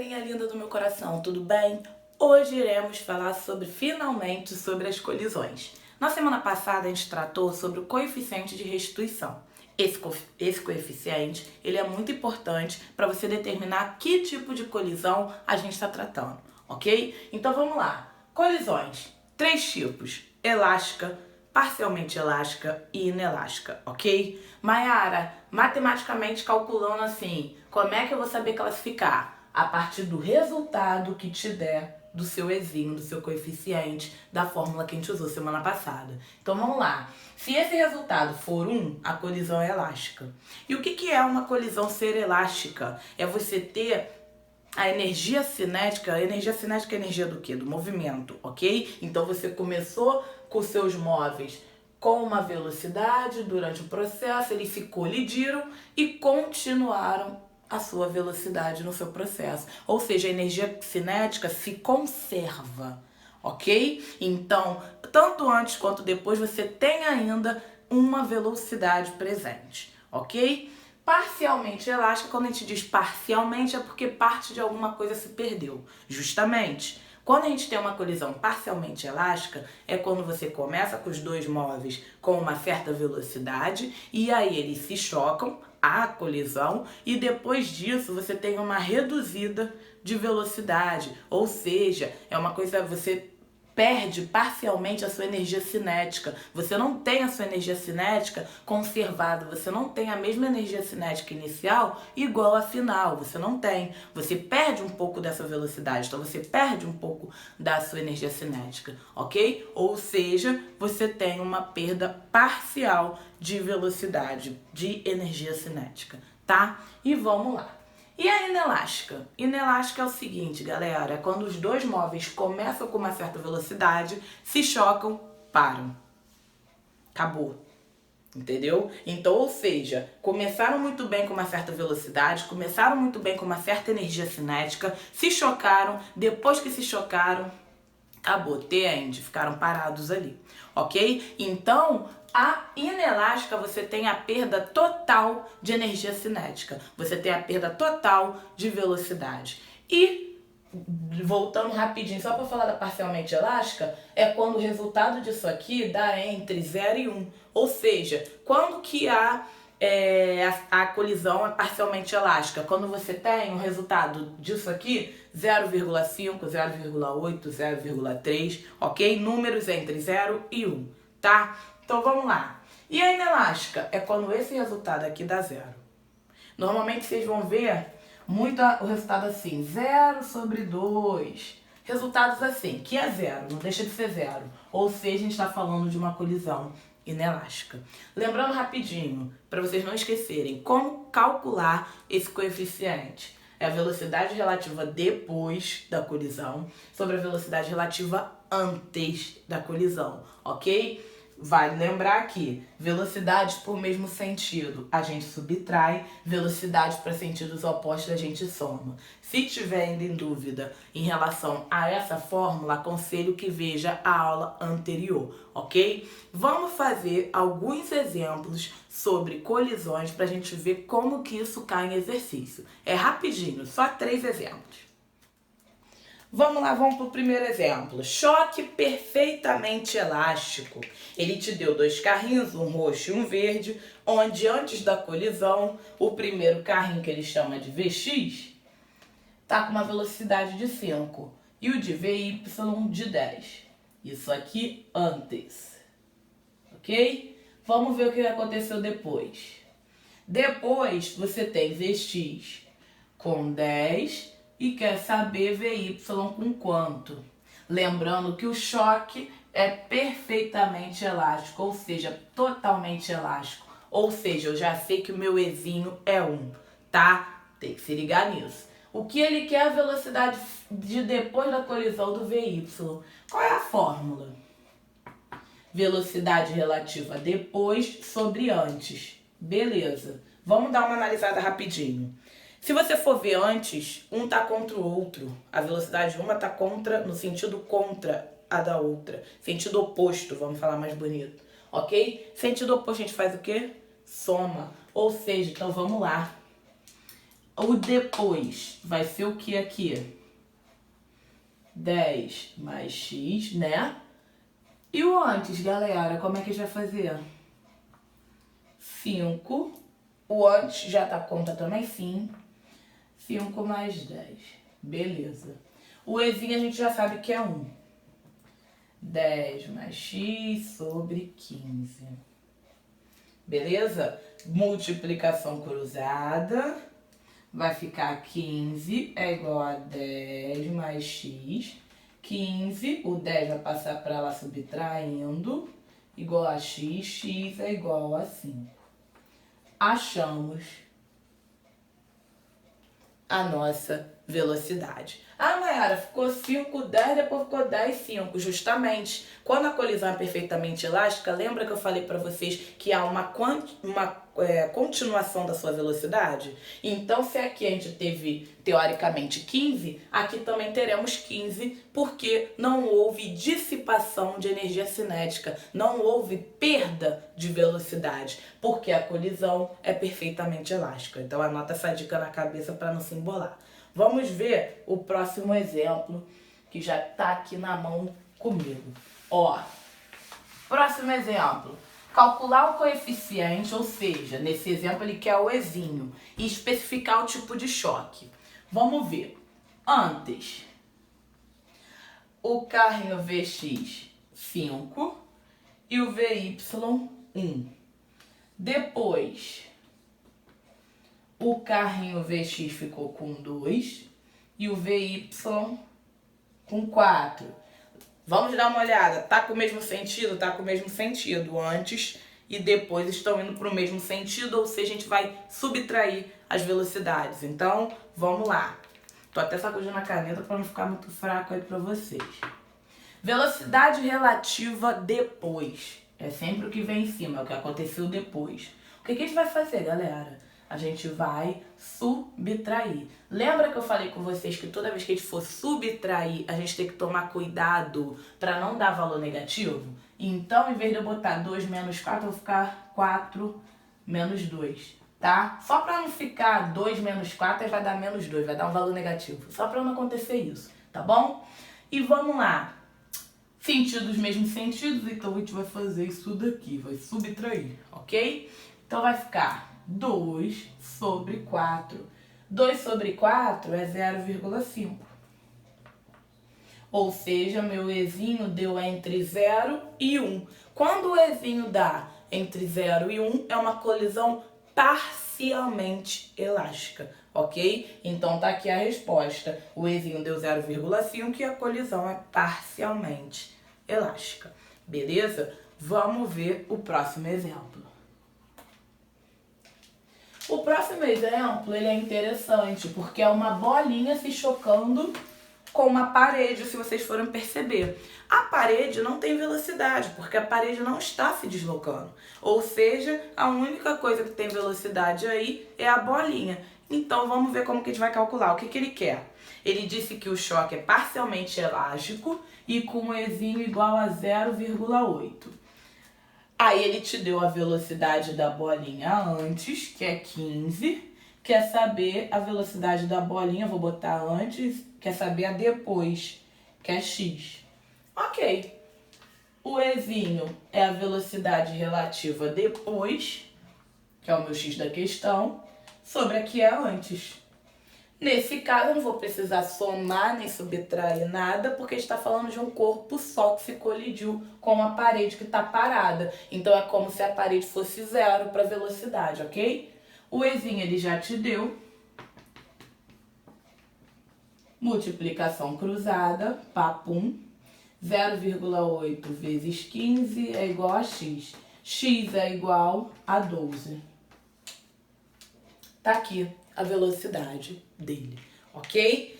galerinha linda do meu coração, tudo bem? Hoje iremos falar finalmente sobre as colisões. Na semana passada a gente tratou sobre o coeficiente de restituição. Esse coeficiente ele é muito importante para você determinar que tipo de colisão a gente está tratando, ok? Então vamos lá. Colisões, 3 tipos: elástica, parcialmente elástica e inelástica, ok? Mayara, matematicamente calculando assim, como é que eu vou saber classificar? A partir do resultado que te der do seu Ezinho, do seu coeficiente, da fórmula que a gente usou semana passada. Então vamos lá. Se esse resultado for 1, a colisão é elástica. E o que é uma colisão ser elástica? É você ter a energia cinética é energia do quê? Do movimento, ok? Então você começou com seus móveis com uma velocidade durante o processo, eles se colidiram e continuaram a sua velocidade no seu processo. Ou seja, a energia cinética se conserva, ok? Então, tanto antes quanto depois, você tem ainda uma velocidade presente, ok? Parcialmente elástica, quando a gente diz parcialmente, é porque parte de alguma coisa se perdeu. Justamente, quando a gente tem uma colisão parcialmente elástica, é quando você começa com os dois móveis com uma certa velocidade e aí eles se chocam, a colisão, e depois disso você tem uma reduzida de velocidade. Ou seja, é uma coisa, você perde parcialmente a sua energia cinética. Você não tem a sua energia cinética conservada, você não tem a mesma energia cinética inicial igual à final, você não tem. Você perde um pouco dessa velocidade, então você perde um pouco da sua energia cinética, ok? Ou seja, você tem uma perda parcial de velocidade, de energia cinética, tá? E vamos lá. E a inelástica? Inelástica é o seguinte, galera, é quando os dois móveis começam com uma certa velocidade, se chocam, param. Acabou. Entendeu? Então, ou seja, começaram muito bem com uma certa velocidade, começaram muito bem com uma certa energia cinética, se chocaram, depois que se chocaram, acabou, the end, ficaram parados ali, ok? Então, a inelástica, você tem a perda total de energia cinética, você tem a perda total de velocidade. E, voltando rapidinho, só para falar da parcialmente elástica, é quando o resultado disso aqui dá entre 0 e 1. Ou seja, quando que a colisão é parcialmente elástica? Quando você tem o resultado disso aqui, 0,5, 0,8, 0,3, ok? Números entre 0 e 1, tá? Então vamos lá. E a inelástica é quando esse resultado aqui dá 0. Normalmente vocês vão ver muito o resultado assim, 0 sobre 2. Resultados assim, que é 0, não deixa de ser 0. Ou seja, a gente está falando de uma colisão inelástica. Lembrando rapidinho, para vocês não esquecerem, como calcular esse coeficiente. É a velocidade relativa depois da colisão sobre a velocidade relativa antes da colisão, ok? Vale lembrar que velocidades por mesmo sentido a gente subtrai, velocidades para sentidos opostos a gente soma. Se tiver ainda em dúvida em relação a essa fórmula, aconselho que veja a aula anterior, ok? Vamos fazer alguns exemplos sobre colisões para a gente ver como que isso cai em exercício. É rapidinho, só 3 exemplos. Vamos lá, vamos para o primeiro exemplo. Choque perfeitamente elástico. Ele te deu 2 carrinhos, um roxo e um verde, onde antes da colisão, o primeiro carrinho, que ele chama de VX, está com uma velocidade de 5 e o de VY de 10. Isso aqui antes, ok? Vamos ver o que aconteceu depois. Depois você tem VX com 10 e quer saber VY com quanto. Lembrando que o choque é perfeitamente elástico, ou seja, totalmente elástico. Ou seja, eu já sei que o meu Ezinho é 1, tá? Tem que se ligar nisso. O que ele quer é a velocidade de depois da colisão do VY. Qual é a fórmula? Velocidade relativa depois sobre antes. Beleza. Vamos dar uma analisada rapidinho. Se você for ver antes, um tá contra o outro. A velocidade de uma tá no sentido contra a da outra. Sentido oposto, vamos falar mais bonito. Ok? Sentido oposto a gente faz o quê? Soma. Ou seja, então vamos lá. O depois vai ser o que aqui? 10 mais x, né? E o antes, galera, como é que a gente vai fazer? 5. O antes já tá conta também? Sim. 5 mais 10. Beleza. O ezinho a gente já sabe que é 1. 10 mais x sobre 15. Beleza? Multiplicação cruzada. Vai ficar 15 é igual a 10 mais x. 15, o 10 vai passar para lá subtraindo, igual a x, x é igual a 5. Achamos a nossa velocidade. Ah, Mayara, ficou 5, 10, depois ficou 10, 5. Justamente, quando a colisão é perfeitamente elástica, lembra que eu falei para vocês que há uma continuação da sua velocidade? Então, se aqui a gente teve, teoricamente, 15, aqui também teremos 15, porque não houve dissipação de energia cinética, não houve perda de velocidade, porque a colisão é perfeitamente elástica. Então, anota essa dica na cabeça para não se embolar. Vamos ver o próximo exemplo, que já está aqui na mão comigo. Ó, próximo exemplo. Calcular o coeficiente, ou seja, nesse exemplo ele quer o ezinho, e especificar o tipo de choque. Vamos ver. Antes, o carrinho VX 5 e o VY 1. Depois, o carrinho VX ficou com 2 e o VY com 4. Vamos dar uma olhada. Tá com o mesmo sentido? Tá com o mesmo sentido. Antes e depois estão indo para o mesmo sentido, ou seja, a gente vai subtrair as velocidades. Então, vamos lá. Tô até sacudindo a caneta para não ficar muito fraco aí para vocês. Velocidade relativa depois. É sempre o que vem em cima, é o que aconteceu depois. O que a gente vai fazer, galera? A gente vai subtrair. Lembra que eu falei com vocês que toda vez que a gente for subtrair, a gente tem que tomar cuidado para não dar valor negativo? Então, em vez de eu botar 2 menos 4, eu vou ficar 4 menos 2, tá? Só para não ficar 2 menos 4, vai dar menos 2, vai dar um valor negativo. Só para não acontecer isso, tá bom? E vamos lá. Sentido os mesmos sentidos, então a gente vai fazer isso daqui, vai subtrair, ok? Então vai ficar 2 sobre 4. 2 sobre 4 é 0,5. Ou seja, meu ezinho deu entre 0 e 1. Quando o ezinho dá entre 0 e 1, é uma colisão parcialmente elástica, ok? Então tá aqui a resposta. O ezinho deu 0,5 e a colisão é parcialmente elástica. Beleza? Vamos ver o próximo exemplo. O próximo exemplo, ele é interessante, porque é uma bolinha se chocando com uma parede, se vocês forem perceber. A parede não tem velocidade, porque a parede não está se deslocando. Ou seja, a única coisa que tem velocidade aí é a bolinha. Então, vamos ver como que a gente vai calcular. O que que ele quer? Ele disse que o choque é parcialmente elástico e com um ezinho igual a 0,8. Aí ele te deu a velocidade da bolinha antes, que é 15. Quer saber a velocidade da bolinha, vou botar antes. Quer saber a depois, que é x. Ok. O ezinho é a velocidade relativa depois, que é o meu x da questão, sobre a que é antes. Nesse caso, eu não vou precisar somar nem subtrair nada, porque a gente está falando de um corpo só que se colidiu com a parede que está parada. Então, é como se a parede fosse 0 para a velocidade, ok? O ezinho ele já te deu. Multiplicação cruzada, papum. 0,8 vezes 15 é igual a x. X é igual a 12. Tá aqui a velocidade dele, ok?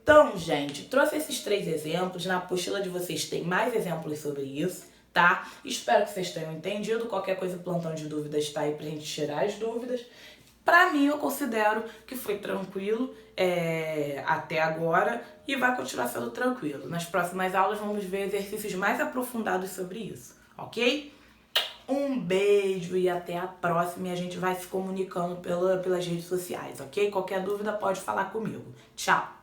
Então, gente, trouxe esses 3 exemplos. Na apostila de vocês tem mais exemplos sobre isso, tá? Espero que vocês tenham entendido. Qualquer coisa, o plantão de dúvidas tá aí pra gente tirar as dúvidas. Pra mim, eu considero que foi tranquilo até agora e vai continuar sendo tranquilo. Nas próximas aulas, vamos ver exercícios mais aprofundados sobre isso, ok? Um beijo e até a próxima. E a gente vai se comunicando pelas redes sociais, ok? Qualquer dúvida pode falar comigo. Tchau!